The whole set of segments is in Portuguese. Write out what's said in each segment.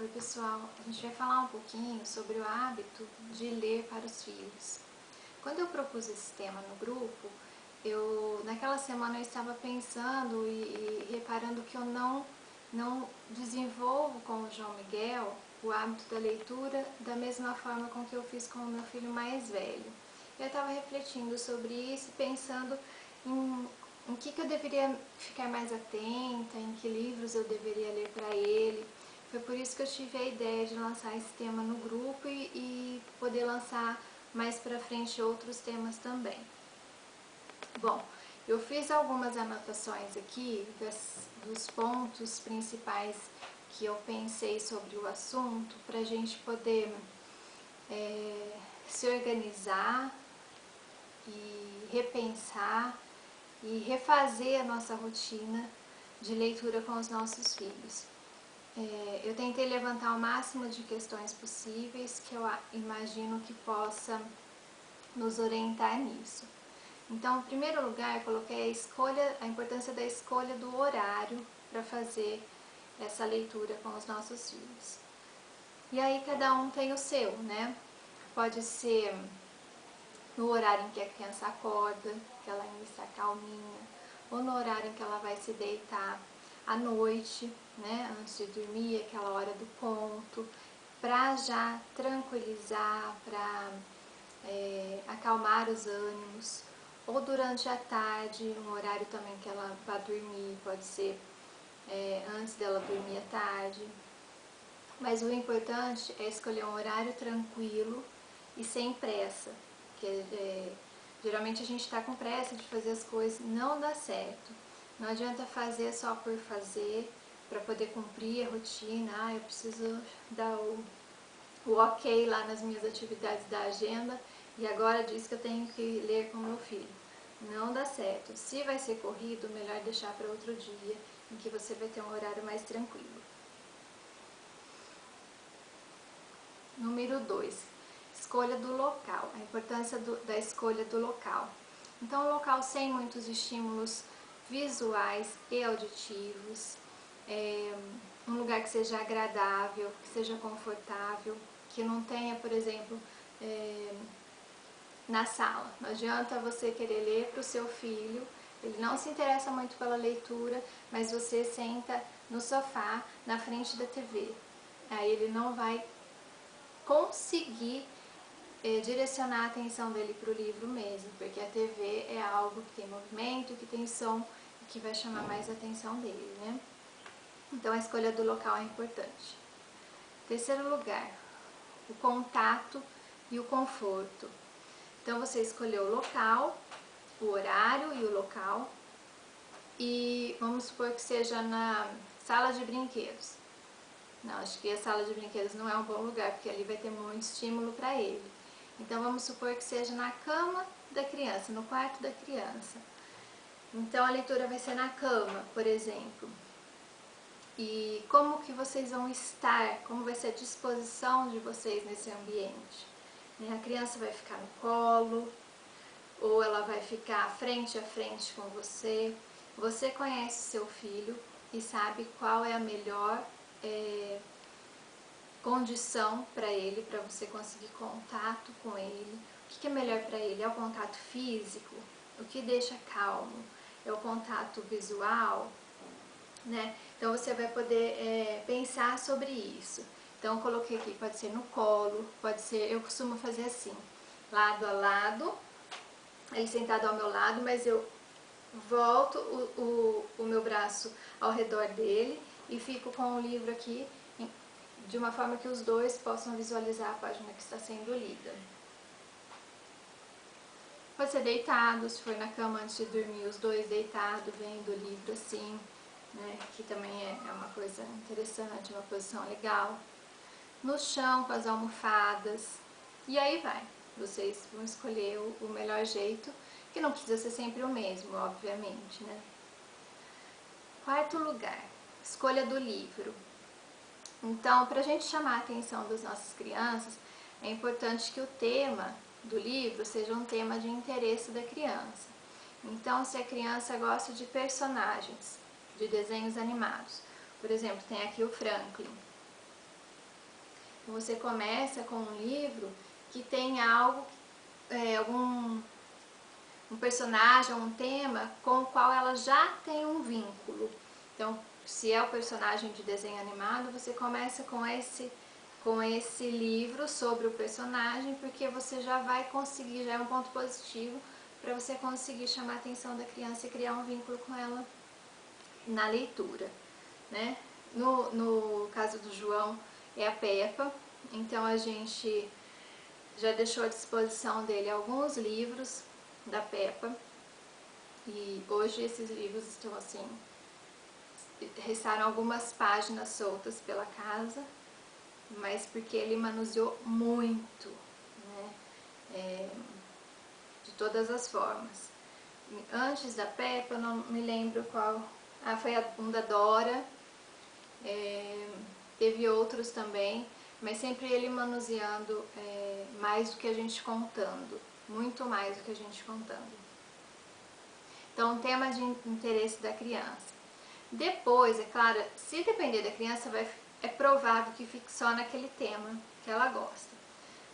Oi pessoal, a gente vai falar um pouquinho sobre o hábito de ler para os filhos. Quando eu propus esse tema no grupo, naquela semana eu estava pensando e reparando que eu não desenvolvo com o João Miguel o hábito da leitura da mesma forma com que eu fiz com o meu filho mais velho. Eu estava refletindo sobre isso, pensando em que eu deveria ficar mais atenta, em que livros eu deveria ler para ele. Foi por isso que eu tive a ideia de lançar esse tema no grupo e poder lançar mais pra frente outros temas também. Bom, eu fiz algumas anotações aqui dos pontos principais que eu pensei sobre o assunto para a gente poder se organizar e repensar e refazer a nossa rotina de leitura com os nossos filhos. Eu tentei levantar o máximo de questões possíveis que eu imagino que possa nos orientar nisso. Então, em primeiro lugar, eu coloquei a importância da escolha do horário para fazer essa leitura com os nossos filhos. E aí cada um tem o seu, né? Pode ser no horário em que a criança acorda, que ela ainda está calminha, ou no horário em que ela vai se deitar à noite, né, antes de dormir, aquela hora do conto, para já tranquilizar, para acalmar os ânimos, ou durante a tarde, um horário também que ela vai dormir, pode ser antes dela dormir à tarde. Mas o importante é escolher um horário tranquilo e sem pressa, porque geralmente a gente está com pressa de fazer as coisas, não dá certo. Não adianta fazer só por fazer, para poder cumprir a rotina. Eu preciso dar o ok lá nas minhas atividades da agenda e agora diz que eu tenho que ler com meu filho. Não dá certo. Se vai ser corrido, melhor deixar para outro dia, em que você vai ter um horário mais tranquilo. Número 2, escolha do local, a importância da escolha do local. Então, um local sem muitos estímulos visuais e auditivos, um lugar que seja agradável, que seja confortável, que não tenha, por exemplo, na sala. Não adianta você querer ler para o seu filho, ele não se interessa muito pela leitura, mas você senta no sofá, na frente da TV. Aí ele não vai conseguir direcionar a atenção dele para o livro mesmo, porque a TV é algo que tem movimento, que tem som e que vai chamar mais a atenção dele, né? Então a escolha do local é importante. Terceiro lugar, o contato e o conforto. Então você escolheu o local, o horário e o local, e vamos supor que seja na sala de brinquedos. Não, acho que a sala de brinquedos não é um bom lugar, porque ali vai ter muito estímulo para ele. Então vamos supor que seja na cama da criança, no quarto da criança. Então a leitura vai ser na cama, por exemplo. E como que vocês vão estar, como vai ser a disposição de vocês nesse ambiente? A criança vai ficar no colo, ou ela vai ficar frente a frente com você. Você conhece seu filho e sabe qual é a melhor condição para ele, para você conseguir contato com ele. O que é melhor para ele? É o contato físico? O que deixa calmo? É o contato visual? Né? Então você vai poder pensar sobre isso. Então eu coloquei aqui, pode ser no colo, pode ser, eu costumo fazer assim, lado a lado, ele sentado ao meu lado, mas eu volto o meu braço ao redor dele e fico com o livro aqui de uma forma que os dois possam visualizar a página que está sendo lida. Pode ser deitado, se for na cama antes de dormir, os dois deitados, vendo o livro assim, né, que também é uma coisa interessante, uma posição legal. No chão, com as almofadas, e aí vai. Vocês vão escolher o melhor jeito, que não precisa ser sempre o mesmo, obviamente, né? Quarto lugar, escolha do livro. Então, para a gente chamar a atenção das nossas crianças, é importante que o tema do livro seja um tema de interesse da criança. Então, se a criança gosta de personagens, de desenhos animados, por exemplo, tem aqui o Franklin. Você começa com um livro que tem algo, um personagem, um tema com o qual ela já tem um vínculo. Então, se é o personagem de desenho animado, você começa com esse livro sobre o personagem, porque você já vai conseguir, já é um ponto positivo para você conseguir chamar a atenção da criança e criar um vínculo com ela na leitura, né? No caso do João é a Peppa, então a gente já deixou à disposição dele alguns livros da Peppa e hoje esses livros estão assim, restaram algumas páginas soltas pela casa, mas porque ele manuseou muito, né? De todas as formas. Antes da Peppa, eu não me lembro qual. Foi um da Dora, teve outros também, mas sempre ele manuseando mais do que a gente contando, muito mais do que a gente contando. Então, tema de interesse da criança. Depois, é claro, se depender da criança, é provável que fique só naquele tema que ela gosta.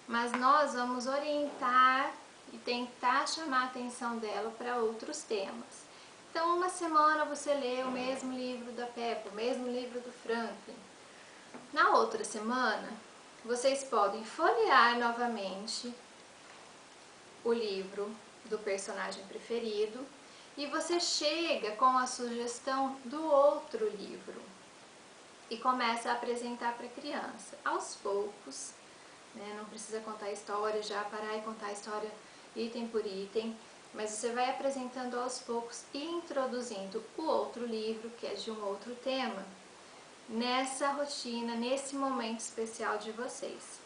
Mas nós vamos orientar e tentar chamar a atenção dela para outros temas. Então, uma semana você lê o mesmo livro da Peppa, o mesmo livro do Franklin. Na outra semana, vocês podem folhear novamente o livro do personagem preferido e você chega com a sugestão do outro livro e começa a apresentar para a criança. Aos poucos, né, não precisa contar a história, já parar e contar a história item por item, mas você vai apresentando aos poucos e introduzindo o outro livro, que é de um outro tema, nessa rotina, nesse momento especial de vocês.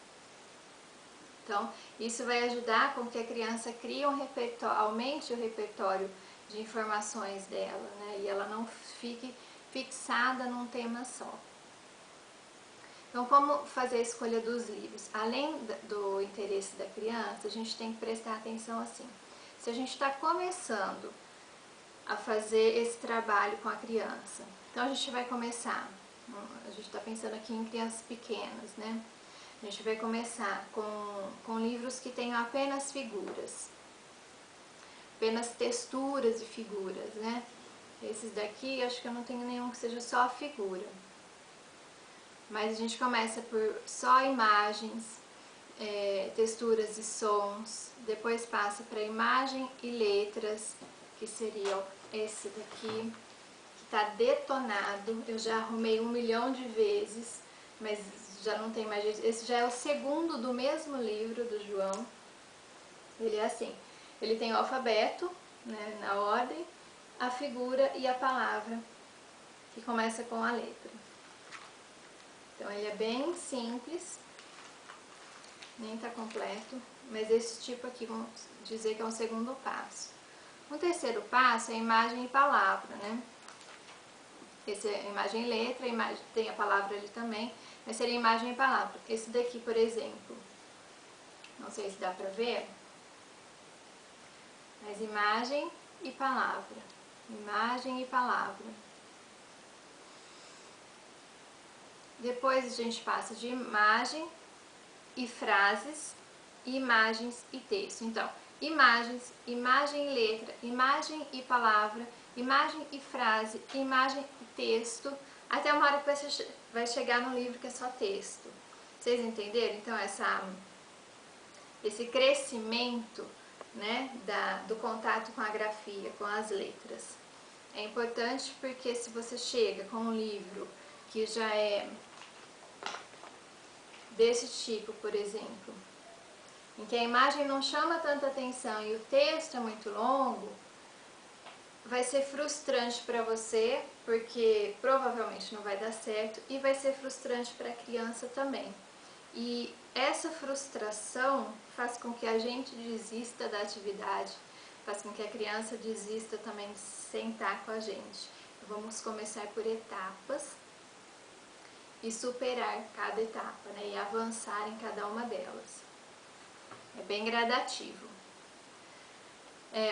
Então, isso vai ajudar com que a criança crie um repertório, aumente o repertório de informações dela, né? E ela não fique fixada num tema só. Então, como fazer a escolha dos livros? Além do interesse da criança, a gente tem que prestar atenção assim. Se a gente está começando a fazer esse trabalho com a criança, então a gente vai começar, a gente está pensando aqui em crianças pequenas, né? A gente vai começar com livros que tenham apenas figuras, apenas texturas e figuras, né? Esses daqui, acho que eu não tenho nenhum que seja só figura. Mas a gente começa por só imagens, texturas e sons, depois passa para imagem e letras, que seria esse daqui, que está detonado. Eu já arrumei 1 milhão de vezes, mas já não tem mais jeito. Esse já é o segundo do mesmo livro do João. Ele é assim, ele tem o alfabeto, né, na ordem, a figura e a palavra, que começa com a letra. Então ele é bem simples, nem está completo, mas esse tipo aqui vamos dizer que é um segundo passo. Um terceiro passo é imagem e palavra, né? Esse é imagem e letra, tem a palavra ali também, mas seria imagem e palavra. Esse daqui, por exemplo, não sei se dá pra ver, mas imagem e palavra, imagem e palavra. Depois a gente passa de imagem e frases, imagens e texto. Então, imagens, imagem e letra, imagem e palavra, imagem e frase, imagem e texto, até uma hora que você vai chegar no livro que é só texto. Vocês entenderam? Então, esse crescimento, né, do contato com a grafia, com as letras. É importante porque se você chega com um livro que já é desse tipo, por exemplo, em que a imagem não chama tanta atenção e o texto é muito longo, vai ser frustrante para você, porque provavelmente não vai dar certo, e vai ser frustrante para a criança também. E essa frustração faz com que a gente desista da atividade, faz com que a criança desista também de sentar com a gente. Vamos começar por etapas e superar cada etapa, né, e avançar em cada uma delas. É bem gradativo.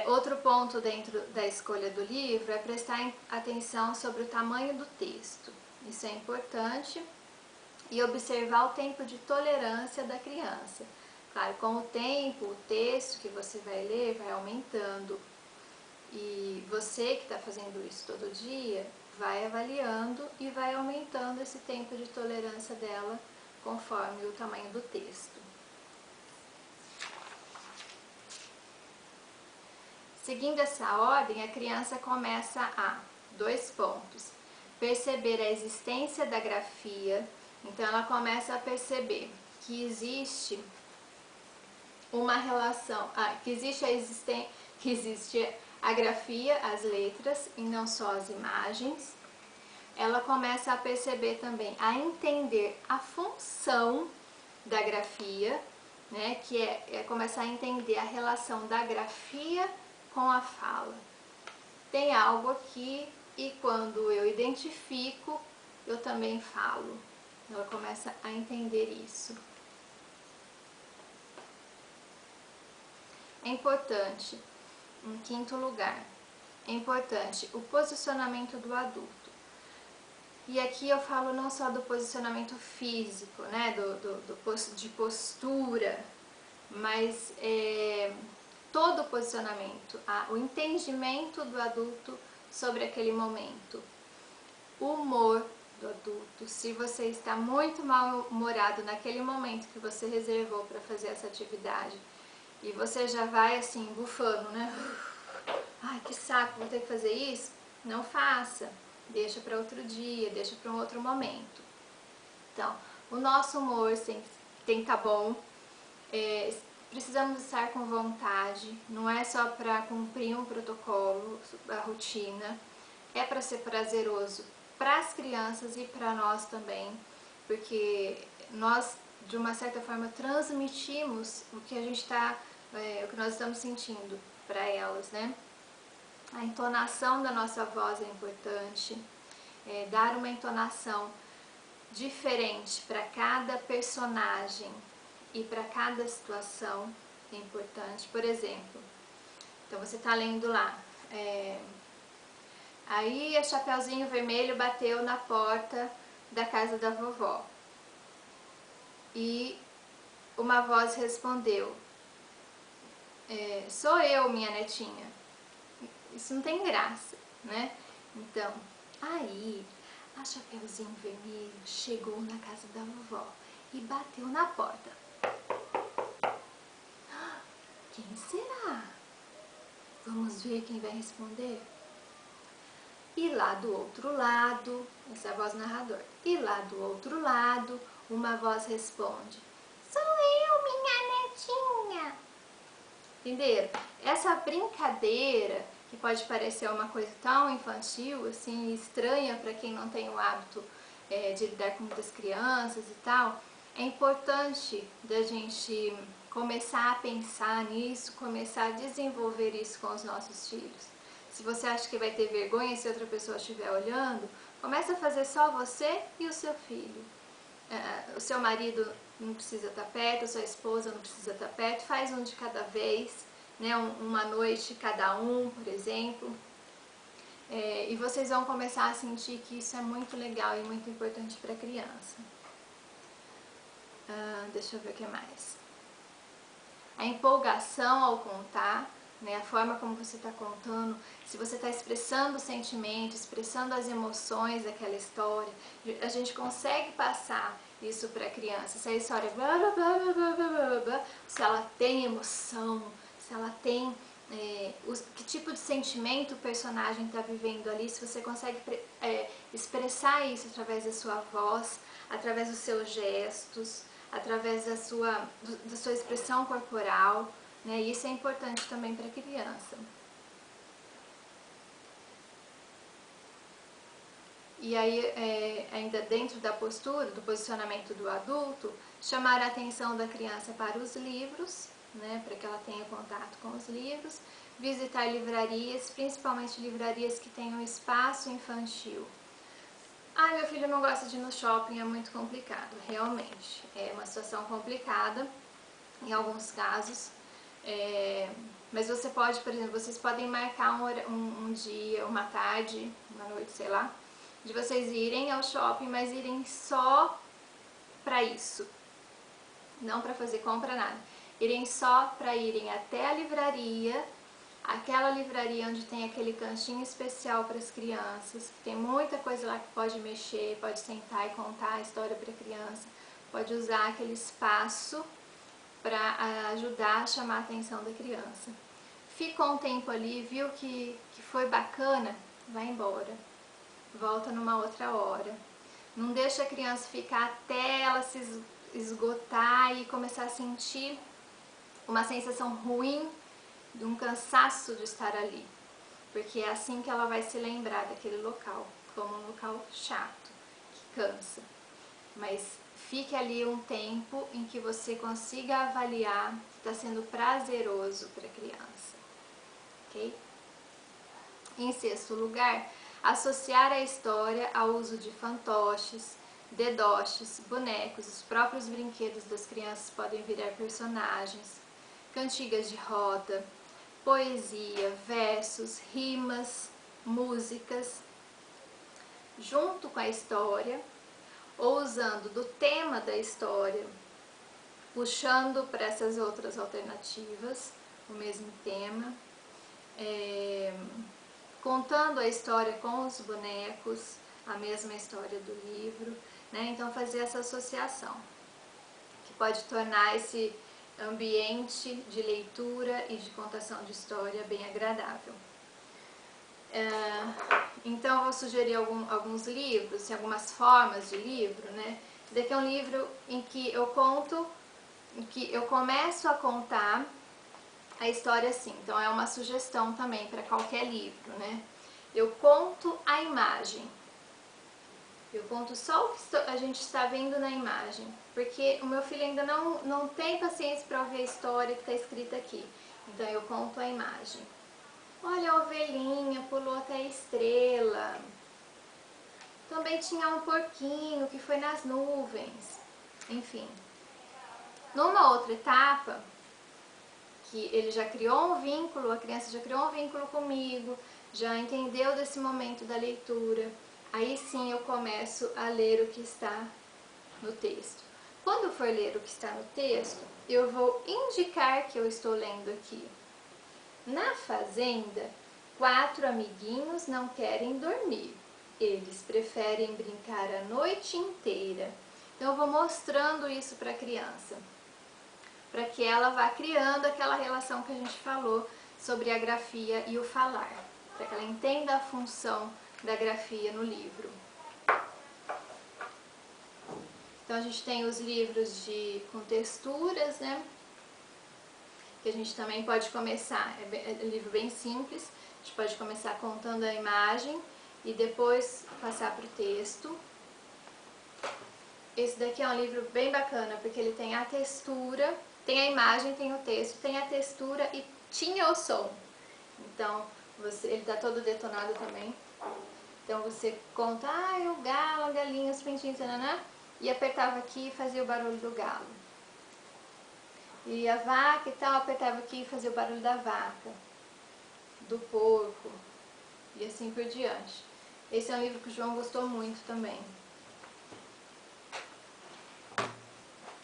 Outro ponto dentro da escolha do livro é prestar atenção sobre o tamanho do texto. Isso é importante e observar o tempo de tolerância da criança. Claro, com o tempo, o texto que você vai ler vai aumentando. E você que está fazendo isso todo dia, vai avaliando e vai aumentando esse tempo de tolerância dela conforme o tamanho do texto. Seguindo essa ordem, a criança começa a, 2 pontos, perceber a existência da grafia. Então ela começa a perceber que existe uma relação, que existe a grafia, as letras e não só as imagens. Ela começa a perceber também, a entender a função da grafia, né, que é começar a entender a relação da grafia com a fala. Tem algo aqui e quando eu identifico, eu também falo. Ela começa a entender isso. É importante, em 5º lugar, é importante o posicionamento do adulto. E aqui eu falo não só do posicionamento físico, né, de postura, mas todo o posicionamento, o entendimento do adulto sobre aquele momento. O humor do adulto, se você está muito mal-humorado naquele momento que você reservou para fazer essa atividade, e você já vai assim, bufando, né? Ai, que saco, vou ter que fazer isso? Não faça. Deixa para outro dia, deixa para um outro momento. Então, o nosso humor tem que estar bom. Precisamos estar com vontade. Não é só para cumprir um protocolo, a rotina. É para ser prazeroso para as crianças e para nós também. Porque nós, de uma certa forma, transmitimos o que a gente o que nós estamos sentindo para elas, né? A entonação da nossa voz é importante, dar uma entonação diferente para cada personagem e para cada situação é importante. Por exemplo, então você está lendo lá, aí a Chapeuzinho Vermelho bateu na porta da casa da vovó e uma voz respondeu, sou eu, minha netinha. Isso não tem graça, né? Então, aí a Chapeuzinho Vermelho chegou na casa da vovó e bateu na porta. Quem será? Vamos ver quem vai responder? E lá do outro lado, essa é a voz narradora, e lá do outro lado, uma voz responde, sou eu, minha netinha. Entenderam? Essa brincadeira, que pode parecer uma coisa tão infantil, assim, estranha para quem não tem o hábito de lidar com muitas crianças e tal, é importante da gente começar a pensar nisso, começar a desenvolver isso com os nossos filhos. Se você acha que vai ter vergonha se outra pessoa estiver olhando, começa a fazer só você e o seu filho. O seu marido não precisa estar perto, a sua esposa não precisa estar perto, faz um de cada vez, né? Uma noite cada um, por exemplo. E vocês vão começar a sentir que isso é muito legal e muito importante para a criança. Deixa eu ver o que mais. A empolgação ao contar, né, a forma como você está contando, se você está expressando sentimentos, expressando as emoções daquela história, a gente consegue passar isso para a criança. Se a história se ela tem emoção, se ela tem que tipo de sentimento o personagem está vivendo ali, se você consegue expressar isso através da sua voz, através dos seus gestos, através da sua expressão corporal, né? Isso é importante também para a criança. E aí, ainda dentro da postura, do posicionamento do adulto, chamar a atenção da criança para os livros, né? Para que ela tenha contato com os livros, visitar livrarias, principalmente livrarias que tenham espaço infantil. Meu filho não gosta de ir no shopping, é muito complicado. Realmente, é uma situação complicada em alguns casos. Mas você pode, por exemplo, vocês podem marcar um dia, uma tarde, uma noite, sei lá, de vocês irem ao shopping, mas irem só para isso, não para fazer compra, nada. Irem só para irem até a livraria, aquela livraria onde tem aquele cantinho especial para as crianças, que tem muita coisa lá que pode mexer, pode sentar e contar a história para a criança, pode usar aquele espaço para ajudar a chamar a atenção da criança. Ficou um tempo ali, viu que foi bacana, vai embora, volta numa outra hora. Não deixa a criança ficar até ela se esgotar e começar a sentir uma sensação ruim, de um cansaço de estar ali, porque é assim que ela vai se lembrar daquele local, como um local chato, que cansa. Mas fique ali um tempo em que você consiga avaliar que está sendo prazeroso para a criança, ok? Em sexto lugar, associar a história ao uso de fantoches, dedoches, bonecos, os próprios brinquedos das crianças podem virar personagens, cantigas de roda, poesia, versos, rimas, músicas, junto com a história, ou usando do tema da história, puxando para essas outras alternativas, o mesmo tema, contando a história com os bonecos, a mesma história do livro, né? Então fazer essa associação, que pode tornar esse ambiente de leitura e de contação de história bem agradável. Então eu vou sugerir alguns livros, algumas formas de livro, né? Esse daqui é um livro em que eu começo a contar a história assim, então é uma sugestão também para qualquer livro, né? Eu conto a imagem, eu conto só o que a gente está vendo na imagem, porque o meu filho ainda não tem paciência para ouvir a história que está escrita aqui, então eu conto a imagem. Olha, a ovelhinha pulou até a estrela, também tinha um porquinho que foi nas nuvens, enfim. Numa outra etapa, que ele já criou um vínculo, a criança já criou um vínculo comigo, já entendeu desse momento da leitura, aí sim eu começo a ler o que está no texto. Quando eu for ler o que está no texto, eu vou indicar que eu estou lendo aqui. Na fazenda, 4 amiguinhos não querem dormir, eles preferem brincar a noite inteira. Então eu vou mostrando isso para a criança, para que ela vá criando aquela relação que a gente falou sobre a grafia e o falar, para que ela entenda a função da grafia no livro. Então a gente tem os livros com texturas, né? Que a gente também pode começar, é um livro bem simples, a gente pode começar contando a imagem e depois passar para o texto. Esse daqui é um livro bem bacana, porque ele tem a textura, tem a imagem, tem o texto, tem a textura e tinha o som. Então, ele está todo detonado também. Então você conta, o galo, a galinha, os pintinhos, nananã, e apertava aqui e fazia o barulho do galo. E a vaca e tal, apertava aqui e fazia o barulho da vaca, do porco, e assim por diante. Esse é um livro que o João gostou muito também.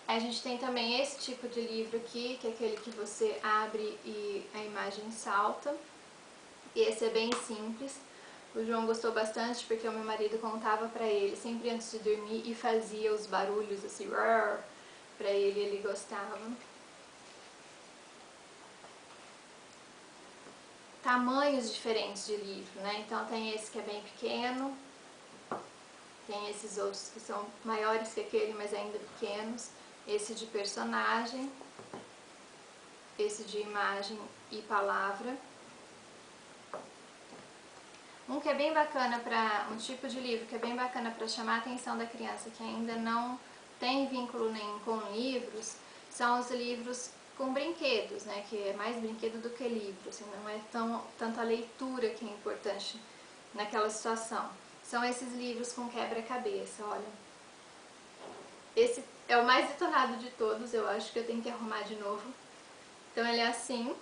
A gente tem também esse tipo de livro aqui, que é aquele que você abre e a imagem salta. Esse é bem simples. O João gostou bastante porque o meu marido contava pra ele sempre antes de dormir e fazia os barulhos assim, pra ele gostava. Tamanhos diferentes de livro, né? Então tem esse que é bem pequeno, tem esses outros que são maiores que aquele, mas ainda pequenos, esse de personagem, esse de imagem e palavra. Um que é bem bacana um tipo de livro que é bem bacana para chamar a atenção da criança que ainda não tem vínculo nenhum com livros, são os livros com brinquedos, né? Que é mais brinquedo do que livro, assim, não é tanto a leitura que é importante naquela situação. São esses livros com quebra-cabeça, olha. Esse é o mais detonado de todos, eu acho que eu tenho que arrumar de novo. Então ele é assim.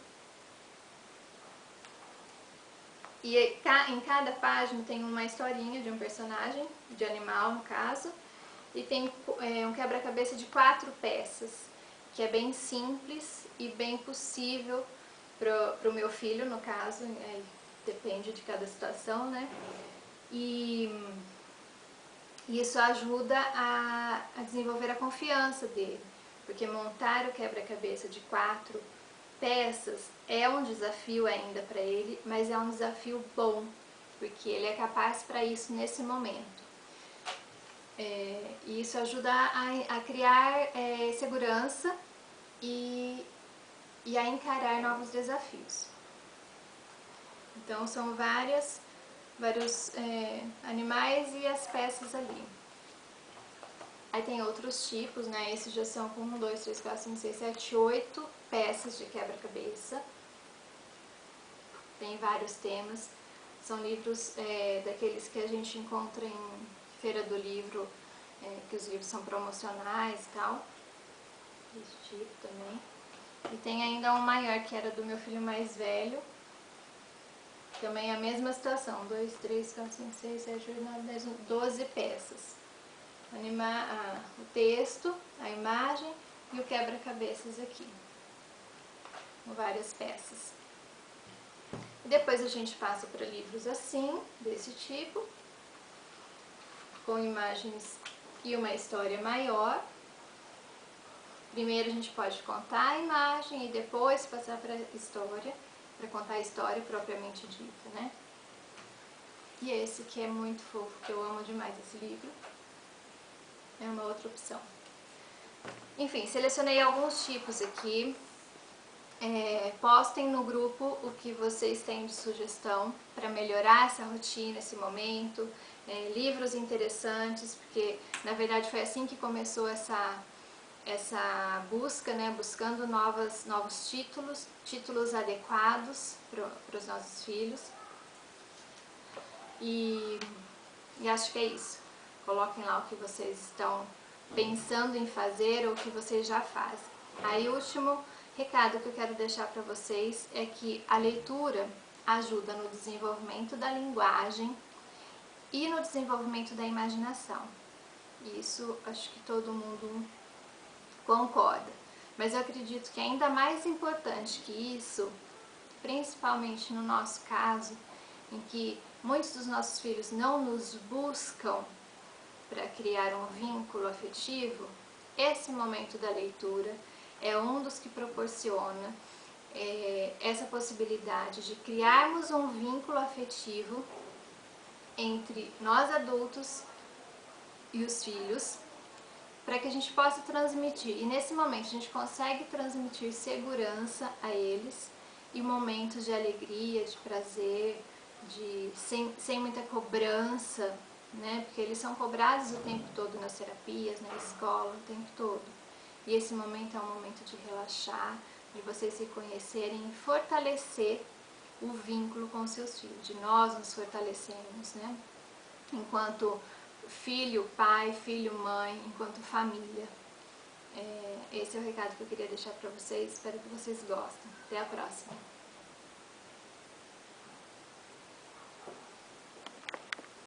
E em cada página tem uma historinha de um personagem, de animal no caso, e tem um quebra-cabeça de 4 peças, que é bem simples e bem possível pro meu filho, no caso, depende de cada situação, né? E isso ajuda a desenvolver a confiança dele, porque montar o quebra-cabeça de 4 peças é um desafio ainda para ele, mas é um desafio bom, porque ele é capaz para isso nesse momento. E isso ajuda a criar segurança e a encarar novos desafios. Então são vários animais e as peças ali. Aí tem outros tipos, né? Esses já são com 1, 2, 3, 4, 5, 6, 7, 8 peças de quebra-cabeça. Tem vários temas. São livros daqueles que a gente encontra em feira do livro, que os livros são promocionais e tal. Esse tipo também. E tem ainda um maior, que era do meu filho mais velho. Também a mesma situação. 2, 3, 4, 5, 6, 7, 8, 9, 10, 11, 12 peças. O texto, a imagem e o quebra-cabeças aqui. Com várias peças. E depois a gente passa para livros assim, desse tipo, com imagens e uma história maior. Primeiro a gente pode contar a imagem e depois passar para a história, para contar a história propriamente dita, né? E esse que é muito fofo, que eu amo demais esse livro, é uma outra opção. Enfim, selecionei alguns tipos aqui. Postem no grupo o que vocês têm de sugestão para melhorar essa rotina, esse momento, livros interessantes, porque na verdade foi assim que começou essa busca, né, buscando novos títulos adequados para os nossos filhos. E acho que é isso. Coloquem lá o que vocês estão pensando em fazer ou o que vocês já fazem. Aí o último recado que eu quero deixar para vocês é que a leitura ajuda no desenvolvimento da linguagem e no desenvolvimento da imaginação. Isso acho que todo mundo concorda. Mas eu acredito que ainda mais importante que isso, principalmente no nosso caso, em que muitos dos nossos filhos não nos buscam para criar um vínculo afetivo, esse momento da leitura é um dos que proporciona essa possibilidade de criarmos um vínculo afetivo entre nós adultos e os filhos, para que a gente possa transmitir, e nesse momento a gente consegue transmitir segurança a eles e momentos de alegria, de prazer, sem muita cobrança, né? Porque eles são cobrados o tempo todo nas terapias, na escola, o tempo todo. E esse momento é um momento de relaxar, de vocês se conhecerem e fortalecer o vínculo com seus filhos, de nós nos fortalecemos, né? Enquanto filho, pai, filho, mãe, enquanto família. Esse é o recado que eu queria deixar para vocês, espero que vocês gostem. Até a próxima!